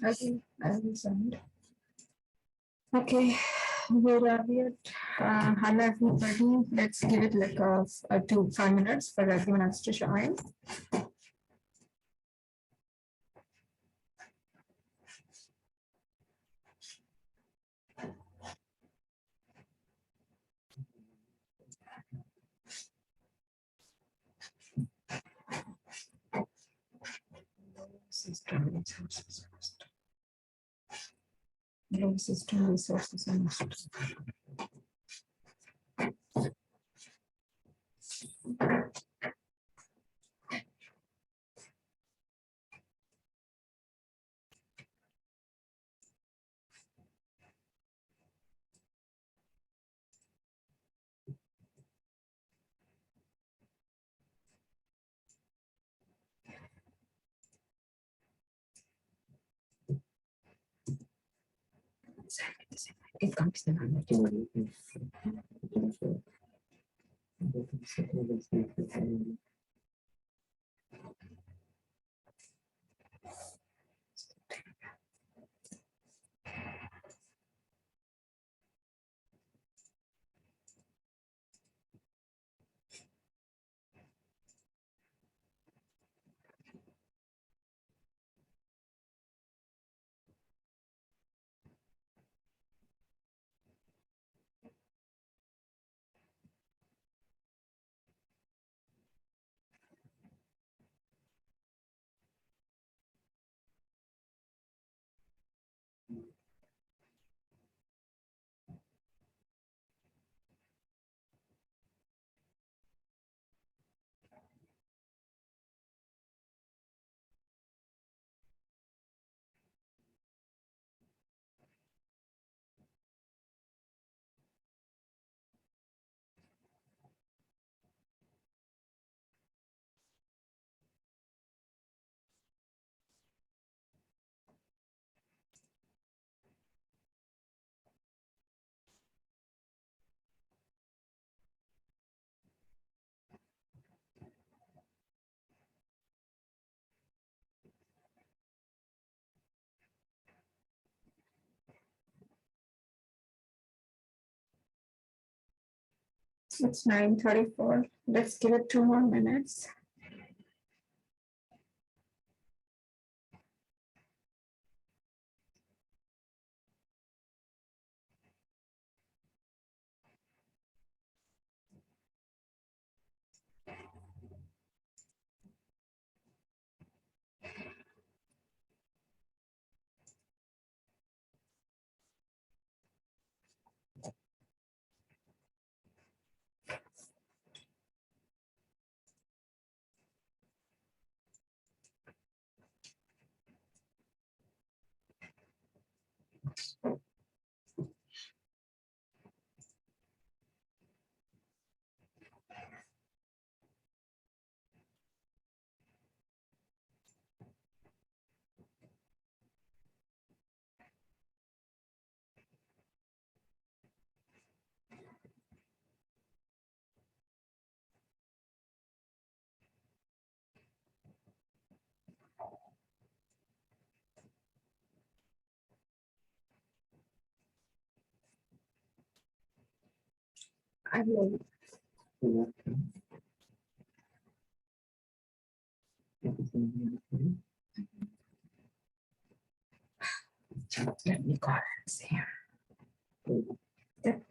Okay, I will send. Okay, where are we at? Hello everybody. Let's give it like 5 minutes for everyone else to join. System resources and it comes to It's 9:34. Let's give it 2 more minutes. I will. Let me go and see. Yep.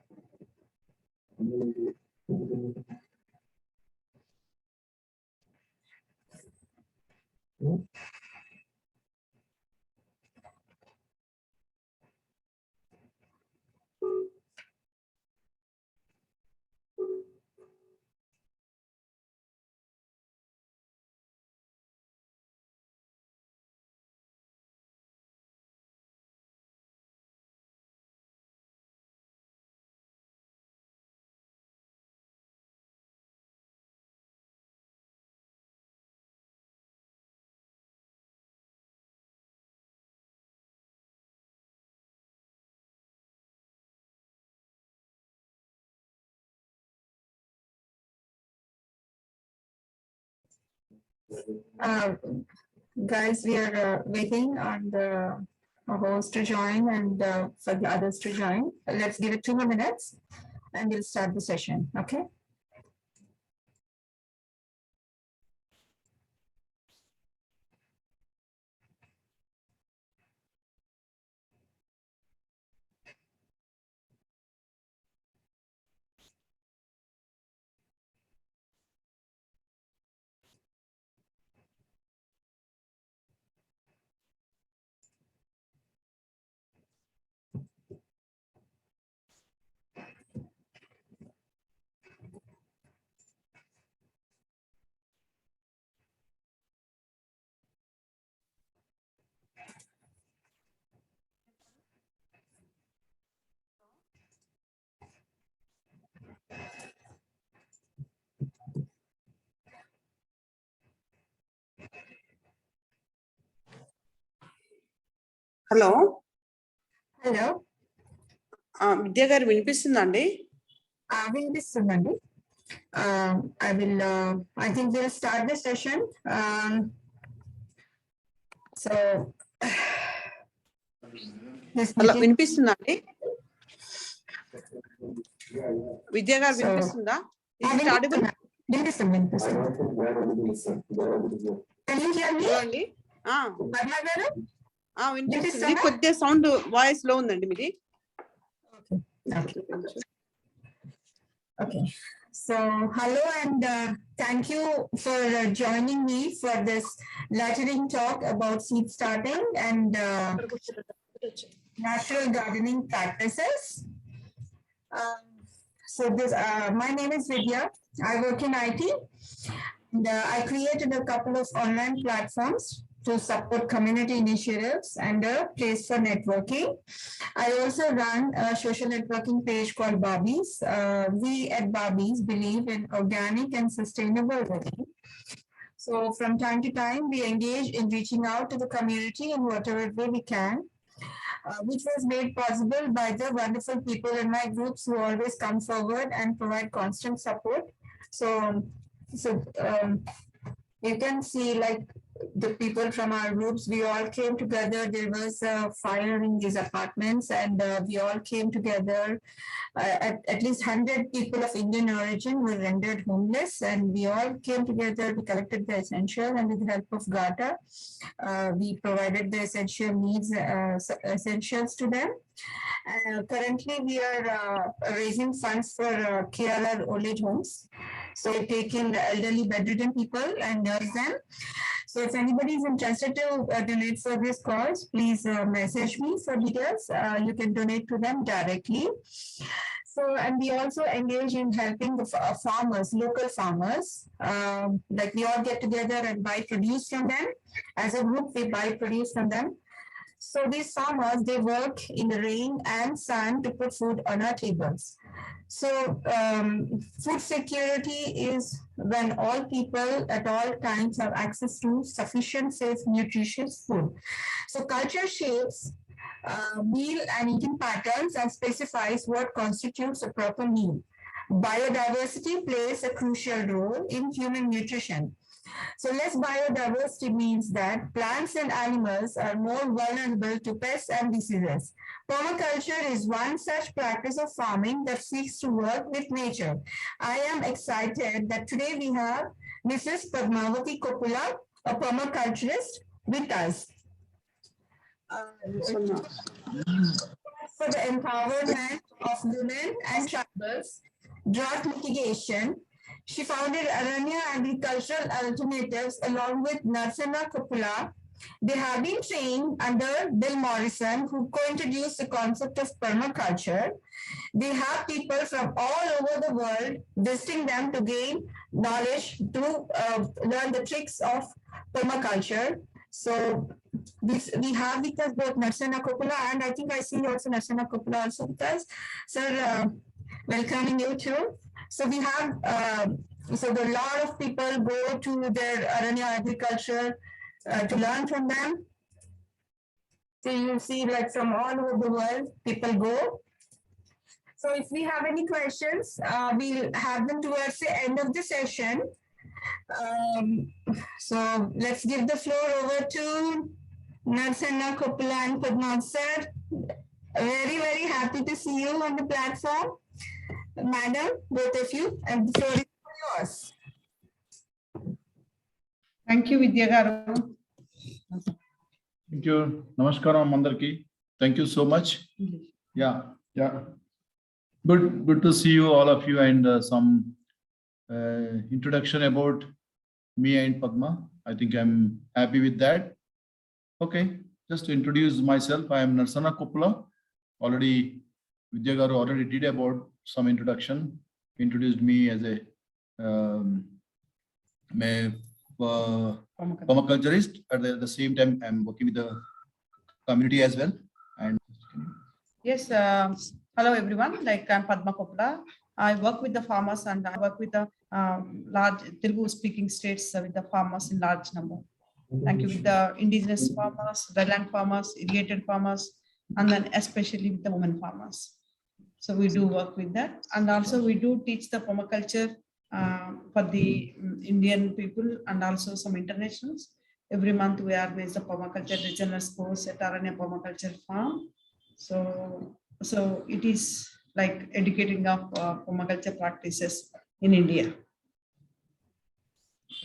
Guys, we are waiting on the host to join and for the others to join. Let's give it 2 more minutes and we'll start the session. Okay. Hello hello విద్యా గారు వినిపిస్తుందండి? వినిపిస్తుందండి. I think we'll start the session. So hello వినిపిస్తుందండి? విద్యా గారు వినిపిస్తుందా? వినిపిస్తుంది. అండి వినిపిస్తుంది. కొద్దిగా సౌండ్ వాయిస్ లో ఉందండి మీది. Okay, so hello and thank you for joining me for this lecturing talk about seed starting and natural gardening practices. So my name is Vidya. I work in IT and I created a couple of online platforms to support community initiatives and a place for networking. I also run a social networking page called Barbies. We at Barbies believe in organic and sustainable living. So from time to time, we engage in reaching out to the community in whatever way we can, which was made possible by the wonderful people in my groups who always come forward and provide constant support. So you can see like the people from our groups, we all came together. There was a fire in these apartments and we all came together. At least 100 people of Indian origin were rendered homeless and we all came together. We collected the essential and with the help of GATA, we provided the essential needs, essentials to them. Currently, we are raising funds for KRR old age homes. So we take in the elderly bedridden people and nurse them. So if anybody is interested to donate for this cause, please message me for details. You can donate to them directly. So, and we also engage in helping the farmers, local farmers. Like we all get together and buy produce from them. As a group, we buy produce from them. So these farmers, they work in the rain and sun to put food on our tables. So food security is when all people at all times have access to sufficient, safe, nutritious food. So culture shapes meal and eating patterns and specifies what constitutes a proper meal. Biodiversity plays a crucial role in human nutrition. So less biodiversity means that plants and animals are more vulnerable to pests and diseases. Permaculture is one such practice of farming that seeks to work with nature. I am excited that today we have Mrs.Padmavathi Koppula, a permaculturist, with us. For the empowerment of women and tribals, drought mitigation, she founded Aranya Agricultural Alternatives along with Narsanna Padmavathi. They have been trained under Bill Morrison, who co-introduced the concept of permaculture. They have people from all over the world visiting them to gain knowledge to learn the tricks of permaculture. So we have with us both Narsanna Koppula and I think I see also Narsanna Koppula also with us. Sir, welcoming you too. So we have, so a lot of people go to their Aranya agriculture to learn from them. So you see like from all over the world, people go. So if we have any questions, we'll have them towards the end of the session. So let's give the floor over to Narsanna Koppula and Padma sir. Very, very happy to see you on the platform. Madam, both of you, and the floor is yours. Thank you, Vidya garu. Thank you. Namaskaram, Mandarki. Thank you so much. Yeah. Good to see you, all of you, and some introduction about me and Padma. I think I'm happy with that. Okay, just to introduce myself, I am Narsanna Koppula. Already, Vidya garu already did about some introduction. Introduced me as a permaculturist. At the same time, I'm working with the community as well. And Yes, hello everyone. Like I'm Padma Koppula. I work with the farmers and I work with the large Telugu speaking states with the farmers in large number. Thank you, with the indigenous farmers, wetland farmers, irrigated farmers, and then especially with the women farmers. So we do work with that. And also we do teach the permaculture for the Indian people and also some internationals. Every month we organize the permaculture regional course at RNA Permaculture Farm. So it is like educating of permaculture practices in India.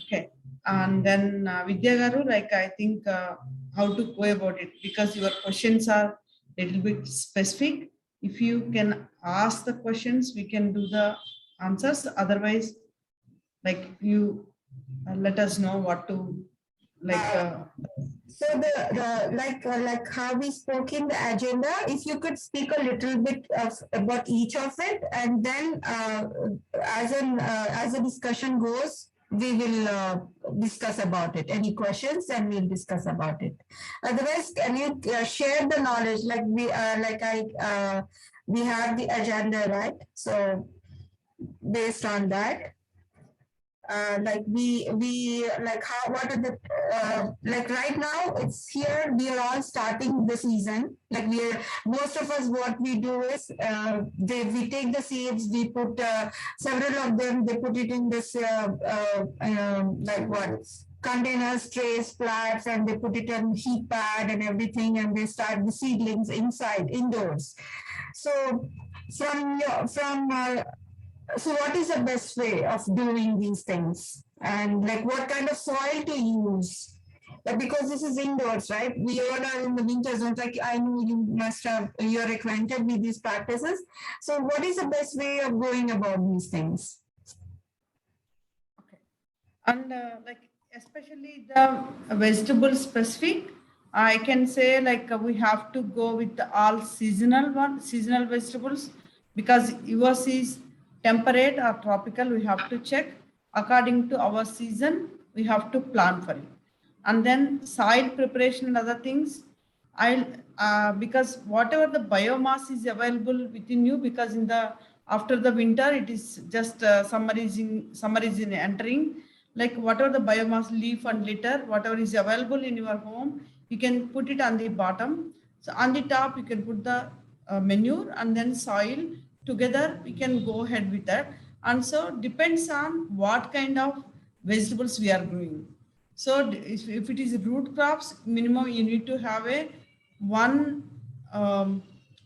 Okay, and then Vidya garu, like I think how to go about it, because your questions are a little bit specific. If you can ask the questions, we can do the answers. Otherwise, like you let us know what to like. So like how we spoke in the agenda, if you could speak a little bit about each of it, and then as the discussion goes, we will discuss about it. Any questions, and we'll discuss about it. Otherwise, can you share the knowledge? Like we have the agenda, right? So based on that. Like what are the like right now it's here, we are all starting the season. Like most of us, what we do is we take the seeds, we put several of them, they put it in this like what containers, trays, flats, and they put it on heat pad and everything, and they start the seedlings indoors. So so what is the best way of doing these things? And like what kind of soil to use? Like, because this is indoors, right? We all are in the winter zones. Like I know you're acquainted with these practices. So what is the best way of going about these things? Okay. And like especially the vegetable specific, I can say like we have to go with all seasonal vegetables, because yours is temperate or tropical. We have to check according to our season. We have to plan for it, and then soil preparation and other things. Because whatever the biomass is available within you, because in the after the winter it is just summer is in entering. Like whatever the biomass, leaf and litter, whatever is available in your home, you can put it on the bottom. So on the top you can put the manure and then soil together. We can go ahead with that. And so depends on what kind of vegetables we are growing. So if it is root crops, minimum you need to have a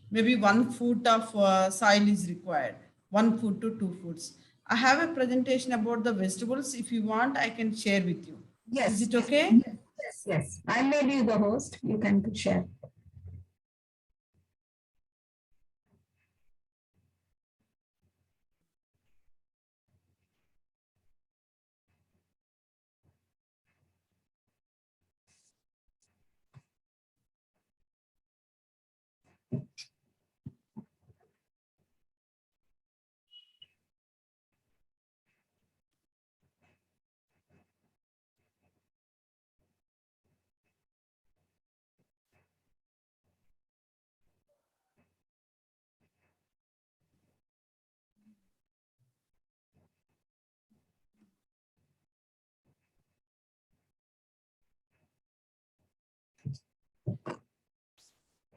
maybe 1 foot of soil is required, 1 foot to 2 foots. I have a presentation about the vegetables. If you want, I can share with you. Yes. Is it okay? Yes. I made you the host. You can share.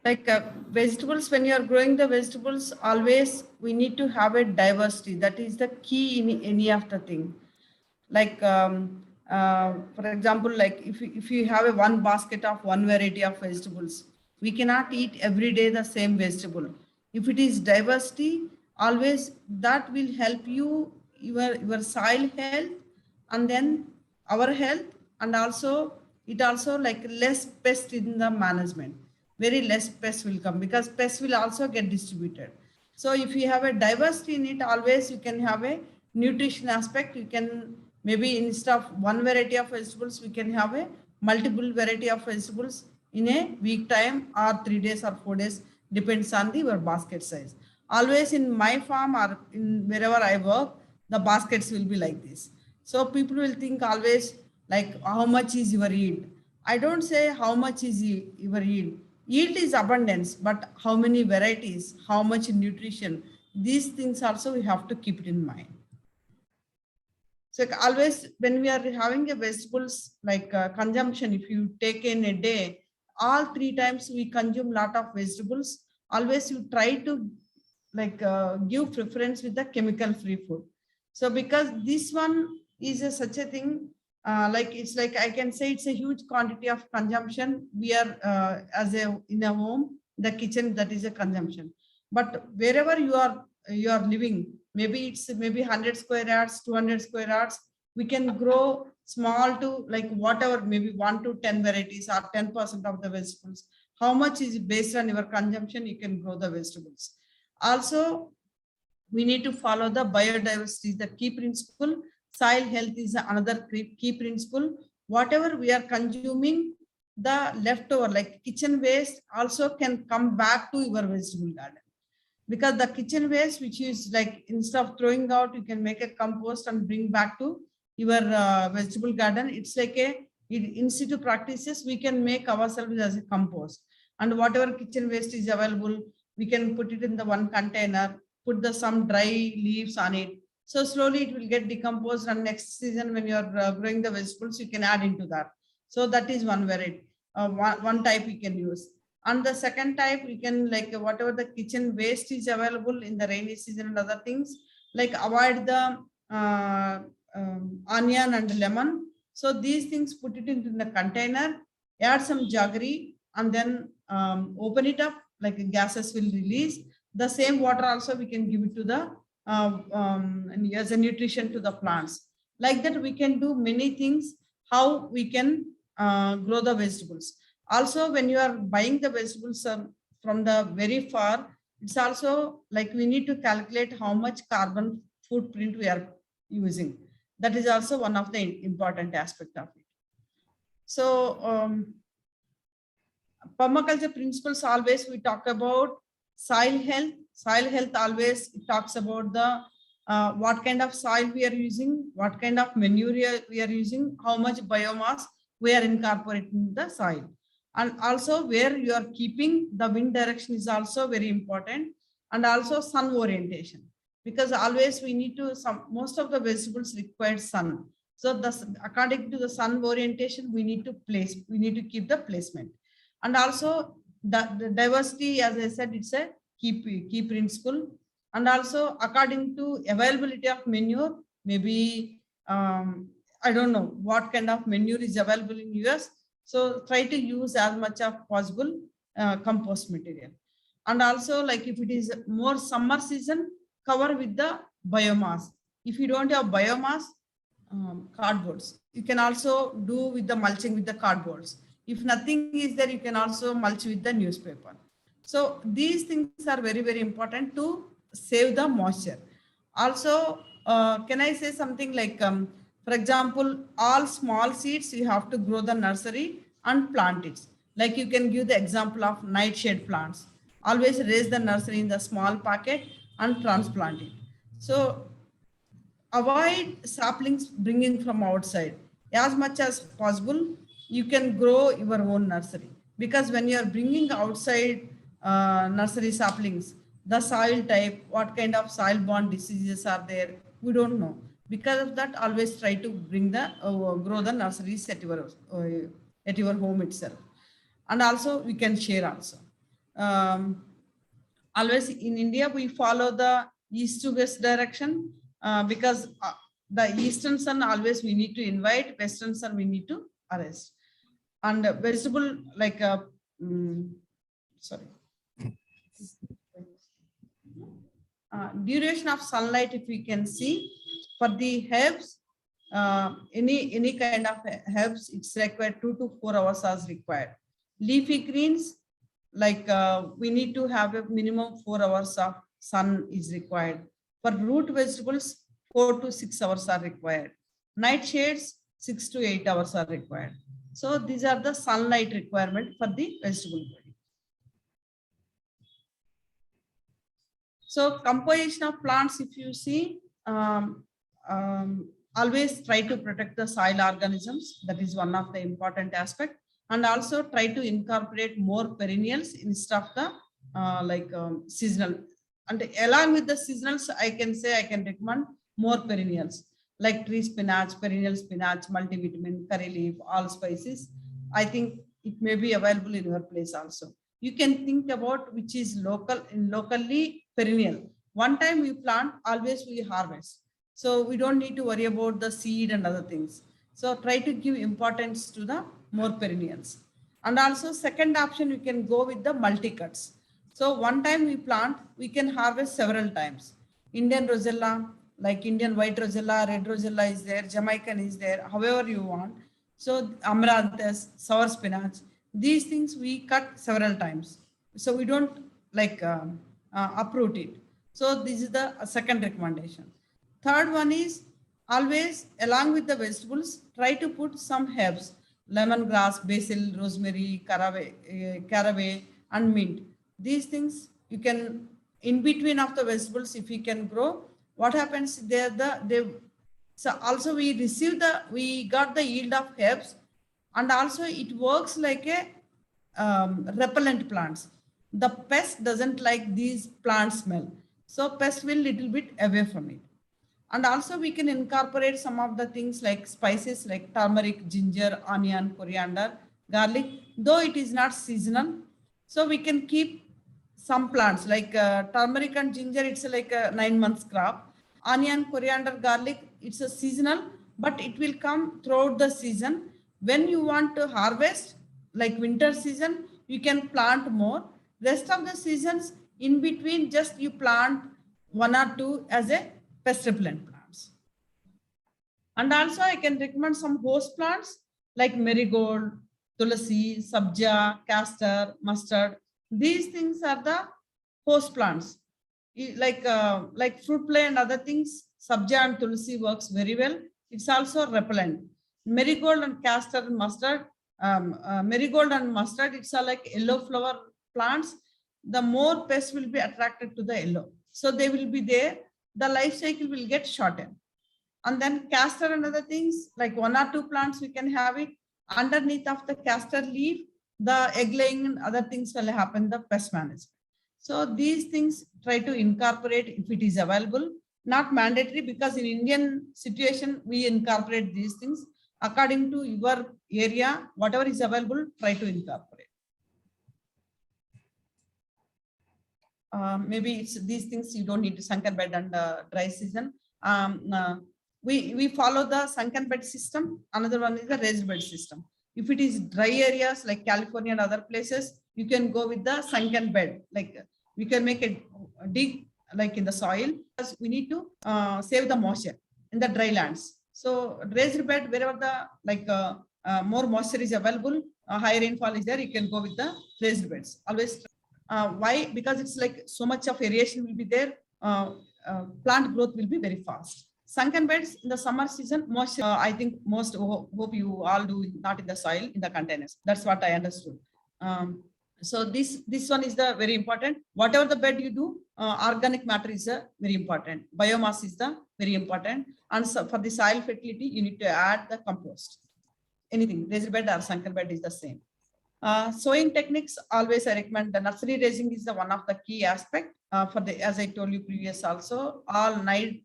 Like vegetables, when you are growing the vegetables, always we need to have a diversity. That is the key in any of the thing. Like, for example, like if you have a one basket of one variety of vegetables, we cannot eat every day the same vegetable. If it is diversity, always that will help you, your soil health, and then our health, and also it also like less pest in the management. Very less pests will come because pests will also get distributed. So if you have a diversity in it, always you can have a nutrition aspect. You can maybe instead of one variety of vegetables, we can have a multiple variety of vegetables in a week time or 3 days or 4 days, depends on the your basket size. Always in my farm or in wherever I work, the baskets will be like this. So people will think always like how much is your yield. I don't say how much is your yield. Yield is abundance, but how many varieties, how much nutrition, these things also we have to keep it in mind. So always when we are having a vegetables like consumption, if you take in a day, all 3 times we consume lot of vegetables. Always you try to like give preference with the chemical free food. So because this one is such a thing, like it's like I can say it's a huge quantity of consumption. We are as a in a home, the kitchen, that is a consumption. But wherever you are living, maybe it's maybe 100 square yards, 200 square yards, we can grow small to like whatever, maybe 1 to 10 varieties or 10% of the vegetables. How much is based on your consumption, you can grow the vegetables. Also, we need to follow the biodiversity, the key principle. Soil health is another key principle. Whatever we are consuming, the leftover like kitchen waste also can come back to your vegetable garden. Because the kitchen waste, which is like instead of throwing out, you can make a compost and bring back to your vegetable garden. It's like a in situ practices, we can make ourselves as a compost. And whatever kitchen waste is available, we can put it in the one container, put the some dry leaves on it. So slowly it will get decomposed, and next season when you are growing the vegetables, you can add into that. So that is one variety, one type we can use. And the second type, we can like whatever the kitchen waste is available in the rainy season and other things, like avoid the onion and lemon. So these things, put it into the container, add some jaggery, and then open it up, like gases will release. The same water also we can give it to the as a nutrition to the plants. Like that, we can do many things, how we can grow the vegetables. Also, when you are buying the vegetables from the very far, it's also like we need to calculate how much carbon footprint we are using. That is also one of the important aspect of it. So permaculture principles, always we talk about soil health. Soil health always talks about the what kind of soil we are using, what kind of manure we are using, how much biomass we are incorporating in the soil. And also where you are keeping, the wind direction is also very important, and also sun orientation, because always we need to, most of the vegetables require sun. So according to the sun orientation, we need to keep the placement. And also the diversity, as I said, it's a key principle. And also according to availability of manure, maybe I don't know what kind of manure is available in US. So try to use as much as possible compost material. And also, like if it is more summer season, cover with the biomass. If you don't have biomass, cardboards, you can also do with the mulching with the cardboards. If nothing is there, you can also mulch with the newspaper. So these things are very, very important to save the moisture. Also, can I say something like, for example, all small seeds, you have to grow the nursery and plant it. Like you can give the example of nightshade plants. Always raise the nursery in the small packet and transplant it. So avoid saplings bringing from outside. As much as possible, you can grow your own nursery. Because when you are bringing outside nursery saplings, the soil type, what kind of soil-borne diseases are there, we don't know. Because of that, always try to bring the grow the nurseries at your home itself. And also, we can share also. Always in India, we follow the east to west direction because the eastern sun always we need to invite, western sun we need to arrest. And vegetable like sorry. Duration of sunlight, if we can see for the herbs, any kind of herbs, it's required 2 to 4 hours as required. Leafy greens, like we need to have a minimum 4 hours of sun is required. For root vegetables, 4 to 6 hours are required. Nightshades, 6 to 8 hours are required. So these are the sunlight requirement for the vegetable body. So composition of plants, if you see, always try to protect the soil organisms. That is one of the important aspect. And also try to incorporate more perennials instead of the seasonal. And along with the seasonals, I can recommend more perennials like tree spinach, perennial spinach, multivitamin, curry leaf, all spices. I think it may be available in your place also. You can think about which is locally perennial. One time we plant, always we harvest. So we don't need to worry about the seed and other things. So try to give importance to the more perennials. And also second option, you can go with the multi-cuts. So one time we plant, we can harvest several times. Indian rosella, like Indian white rosella, red rosella is there, Jamaican is there, however you want. So amaranthus, sour spinach, these things we cut several times. So we don't uproot it. So this is the second recommendation. Third one is always along with the vegetables, try to put some herbs, lemongrass, basil, rosemary, caraway, and mint. These things you can, in between of the vegetables, if you can grow, what happens there, so also we got the yield of herbs, and also it works like a repellent plants. The pest doesn't like these plant smell. So pest will little bit away from it. And also we can incorporate some of the things like spices like turmeric, ginger, onion, coriander, garlic, though it is not seasonal. So we can keep some plants like turmeric and ginger, it's like a 9 months crop. Onion, coriander, garlic, it's a seasonal, but it will come throughout the season. When you want to harvest, like winter season, you can plant more. Rest of the seasons, in between, just you plant 1 or 2 as a pest repellent plants. And also I can recommend some host plants like marigold, tulsi, sabja, castor, mustard. These things are the host plants. Like fruit fly and other things, sabja and tulsi works very well. It's also repellent. Marigold and castor and mustard, marigold and mustard, it's like yellow flower plants. The more pests will be attracted to the yellow. So they will be there. The life cycle will get shortened. And then castor and other things, like 1 or 2 plants, we can have it. Underneath of the castor leaf, the egg laying and other things will happen, the pest management. So these things try to incorporate if it is available, not mandatory, because in Indian situation, we incorporate these things according to your area, whatever is available, try to incorporate. Maybe it's these things you don't need to sunken bed and dry season. We follow the sunken bed system. Another one is the raised bed system. If it is dry areas like California and other places, you can go with the sunken bed. Like we can make a dig like in the soil, because we need to save the moisture in the dry lands. So raised bed, wherever the more moisture is available, high rainfall is there, you can go with the raised beds. Always. Why? Because it's like so much of aeration will be there. Plant growth will be very fast. Sunken beds in the summer season, moisture, I think most hope you all do not in the soil, in the containers. That's what I understood. So this one is the very important. Whatever the bed you do, organic matter is very important. Biomass is the very important. And so for the soil fertility, you need to add the compost. Anything, raised bed or sunken bed is the same. Sowing techniques, always I recommend the nursery raising is the one of the key aspect for the, as I told you previous also, all night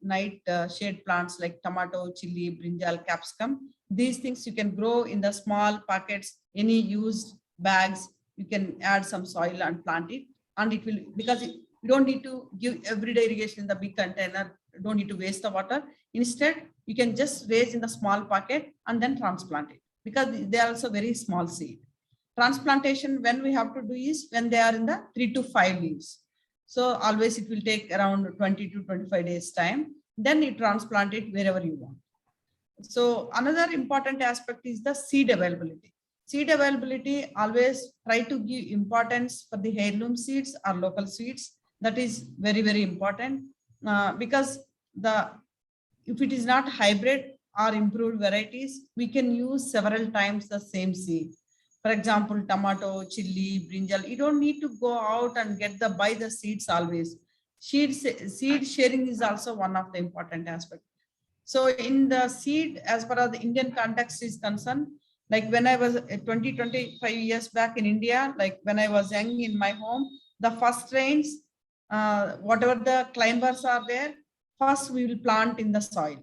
shade plants like tomato, chili, brinjal, capsicum. These things you can grow in the small packets, any used bags, you can add some soil and plant it. And it will, because You don't need to give everyday irrigation in the big container. You don't need to waste the water. Instead, you can just raise in the small pocket and then transplant it, because they are also very small seed. Transplantation, when we have to do is when they are in the 3 to 5 leaves. So always it will take around 20 to 25 days time. Then you transplant it wherever you want. So another important aspect is the seed availability. Seed availability, always try to give importance for the heirloom seeds or local seeds. That is very, very important, because if it is not hybrid or improved varieties, we can use several times the same seed. For example, tomato, chili, brinjal, you don't need to go out and buy the seeds always. Seed sharing is also one of the important aspects. So in the seed, as far as the Indian context is concerned, like when I was 25 years back in India, like when I was young in my home, the first rains, whatever the climbers are there, first we will plant in the soil.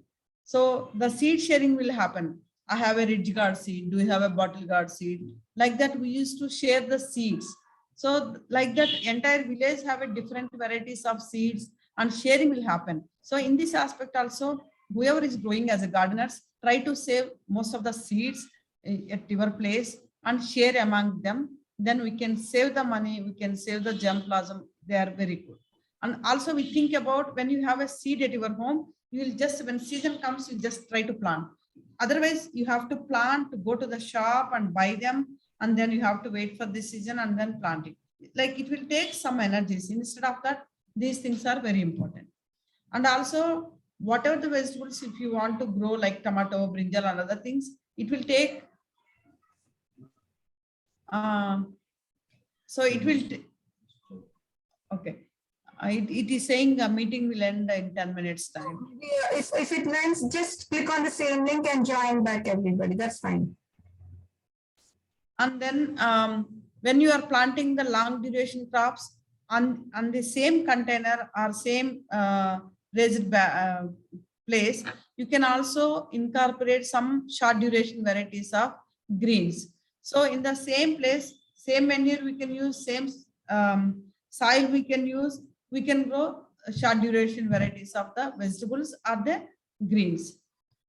So the seed sharing will happen. I have a ridge guard seed. Do you have a bottle guard seed? Like that, we used to share the seeds. So like that, entire village have a different varieties of seeds and sharing will happen. So in this aspect also, whoever is growing as a gardeners, try to save most of the seeds at your place and share among them. Then we can save the money, we can save the germplasm. They are very good. And also we think about when you have a seed at your home, you will just, when season comes, you just try to plant. Otherwise, you have to plant, to go to the shop and buy them, and then you have to wait for this season and then plant it. Like it will take some energies. Instead of that, these things are very important. And also, whatever the vegetables, if you want to grow like tomato, brinjal, and other things, it will take. So it will. Okay. It is saying a meeting will end in 10 minutes time. Yeah, if it ends, just click on the same link and join back everybody. That's fine. And then when you are planting the long duration crops on the same container or same raised place, you can also incorporate some short duration varieties of greens. So in the same place, same manure we can use, same soil we can use, we can grow short duration varieties of the vegetables or the greens.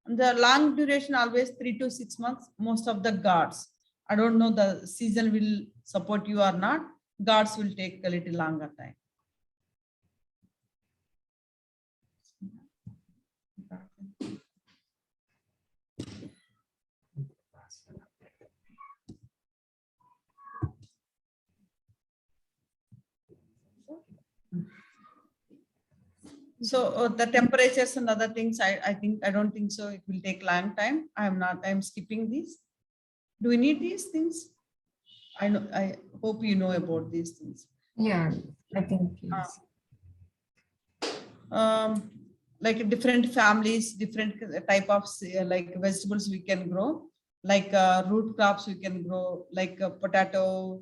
And the long duration always 3 to 6 months, most of the gourds. I don't know the season will support you or not. Gourds will take a little longer time. So the temperatures and other things, I don't think so. It will take long time. I'm skipping these. Do we need these things? I hope you know about these things. Yeah, I think. Yes. Like different families, different type of like vegetables we can grow, like root crops we can grow, like potato,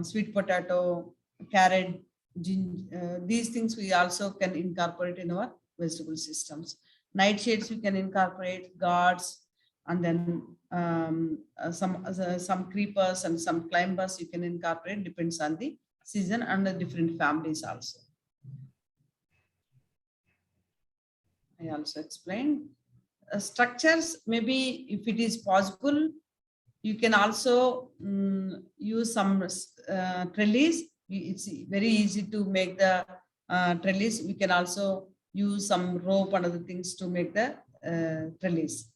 sweet potato, carrot, these things we also can incorporate in our vegetable systems. Nightshades we can incorporate, gourds, and then some creepers and some climbers you can incorporate, depends on the season and the different families also. I also explained structures. Maybe if it is possible, you can also use some trellis. It's very easy to make the trellis. We can also use some rope and other things to make the trellis.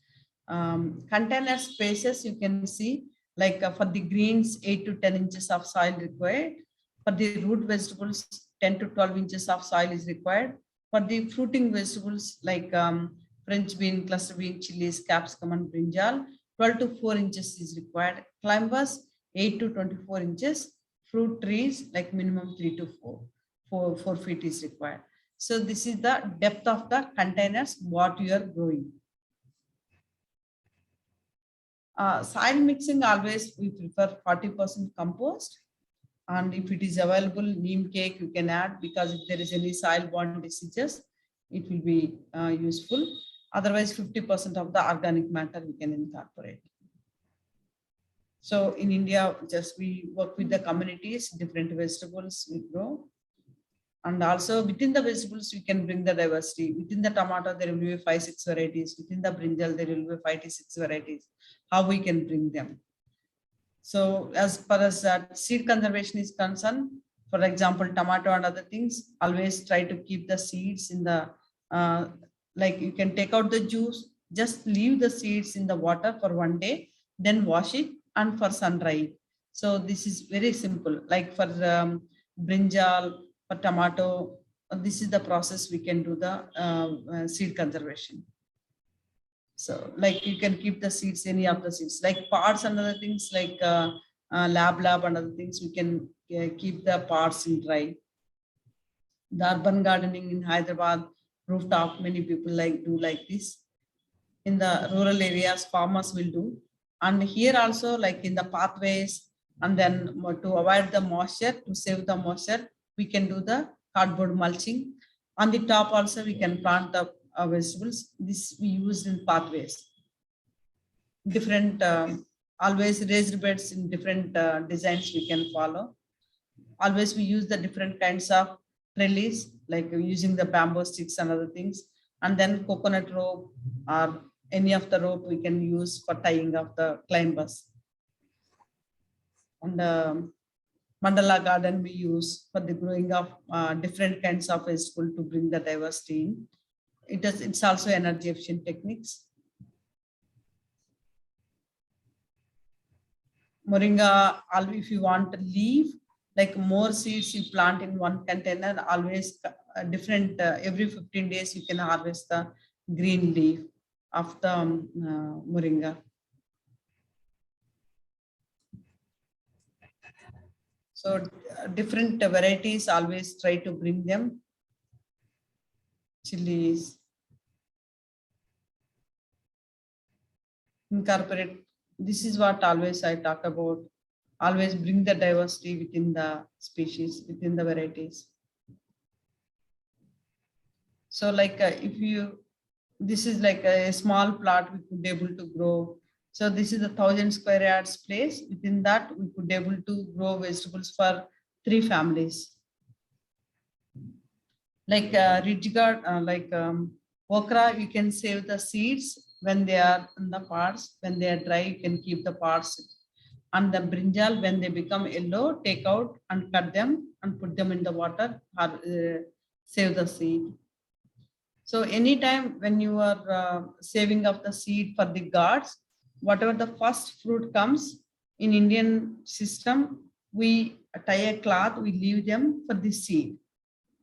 Container spaces you can see, like for the greens 8 to 10 inches of soil required. For the root vegetables 10 to 12 inches of soil is required. For the fruiting vegetables like French bean, cluster bean, chilies, capsicum, and brinjal, 12 to 4 inches is required. Climbers 8 to 24 inches. Fruit trees like minimum 3 to 4 feet is required. So this is the depth of the containers what you are growing. Soil mixing, always we prefer 40% compost, and if it is available, neem cake you can add, because if there is any soil-borne diseases, it will be useful. Otherwise, 50% of the organic matter we can incorporate. So in India, just we work with the communities, different vegetables we grow. And also within the vegetables, we can bring the diversity. Within the tomato, there will be 5-6 varieties. Within the brinjal, there will be 5-6 varieties. How we can bring them? So as far as seed conservation is concerned, for example, tomato and other things, always try to keep the seeds in the, like you can take out the juice, just leave the seeds in the water for 1 day, then wash it and for sun dry. So this is very simple. Like for brinjal, for tomato, this is the process we can do the seed conservation. So like you can keep the seeds, any of the seeds, like parts and other things like lab and other things, we can keep the parts in dry. The urban gardening in Hyderabad, rooftop, many people do like this. In the rural areas, farmers will do. And here also, like in the pathways, and then to avoid the moisture, to save the moisture, we can do the cardboard mulching. On the top also, we can plant the vegetables. This we use in pathways. Different, always raised beds in different designs we can follow. Always we use the different kinds of trellis, like using the bamboo sticks and other things. And then coconut rope or any of the rope we can use for tying of the climbers. And Mandala garden we use for the growing of different kinds of vegetable to bring the diversity in. It's also energy efficient techniques. Moringa, if you want to leaf, like more seeds you plant in one container, always different, every 15 days you can harvest the green leaf of the Moringa. So different varieties, always try to bring them. Chilies. Incorporate. This is what always I talk about. Always bring the diversity within the species, within the varieties. So like if you, this is like a small plot we could be able to grow. So this is a 1,000 square yards place. Within that, we could be able to grow vegetables for 3 families. Like ridge guard, like okra, you can save the seeds when they are in the pods. When they are dry, you can keep the pods. And the brinjal, when they become yellow, take out and cut them and put them in the water or save the seed. So anytime when you are saving of the seed for the gods, whatever the first fruit comes in Indian system, we tie a cloth, we leave them for the seed.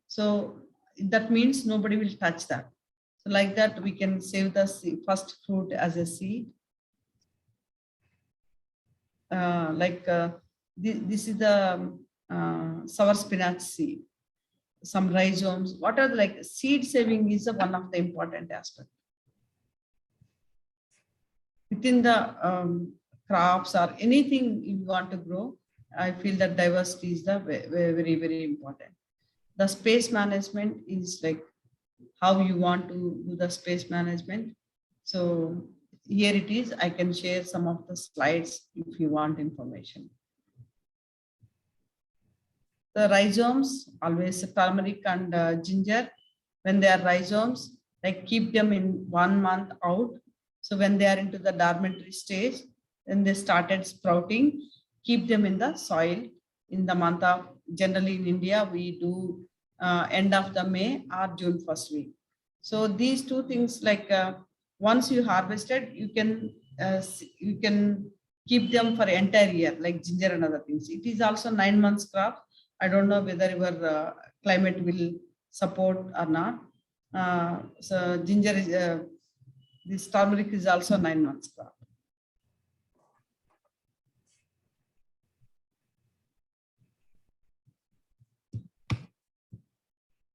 So that means nobody will touch that. So like that, we can save the first fruit as a seed. This is the sour spinach seed, some rhizomes. What are like seed saving is one of the important aspects. Within the crops or anything you want to grow, I feel that diversity is the very, very important. The space management is like how you want to do the space management. So here it is. I can share some of the slides if you want information. The rhizomes, always turmeric and ginger. When they are rhizomes, like keep them in 1 month out. So when they are into the dormitory stage, then they started sprouting, keep them in the soil in the month of, generally in India, we do end of the May or June 1st week. So these 2 things, like once you harvested, you can keep them for entire year, like ginger and other things. It is also 9 months crop. I don't know whether your climate will support or not. So ginger is, this turmeric is also 9 months crop.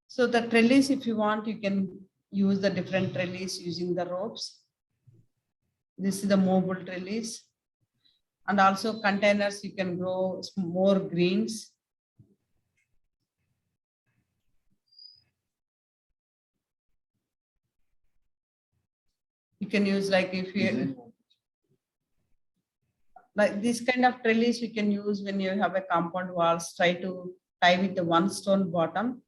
So the trellis, if you want, you can use the different trellis using the ropes. This is the mobile trellis. And also containers, you can grow more greens. You can use like if you, like this kind of trellis we can use when you have a compound walls, try to tie with the 1 stone bottom.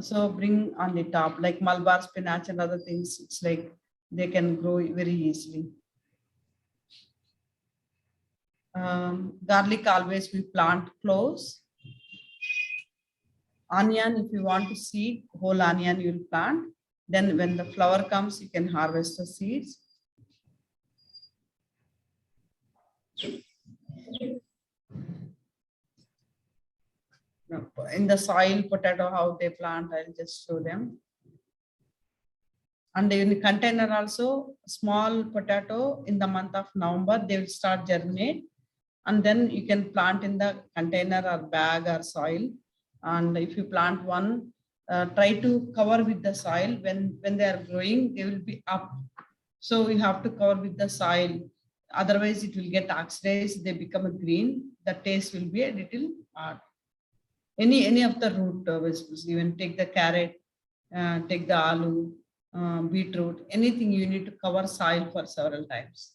So bring on the top, like Malabar spinach and other things. It's like they can grow very easily. Garlic always we plant close. Onion, if you want to seed, whole onion you'll plant. Then when the flower comes, you can harvest the seeds. In the soil, potato, how they plant, I'll just show them. And in the container also, small potato in the month of November, they will start germinate. And then you can plant in the container or bag or soil. And if you plant one, try to cover with the soil. When they are growing, they will be up. So we have to cover with the soil. Otherwise, it will get oxidized. They become a green. The taste will be a little hard. Any of the root vegetables, even take the carrot, take the aloo, beetroot, anything you need to cover soil for several times.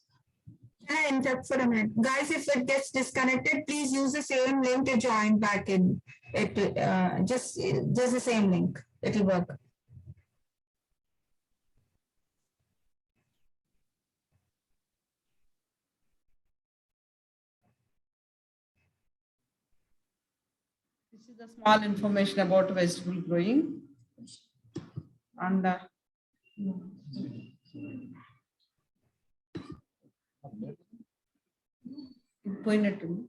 Can I interrupt for a minute? Guys, if it gets disconnected, please use the same link to join back in. Just the same link. It'll work. This is the small information about vegetable growing. And pointed.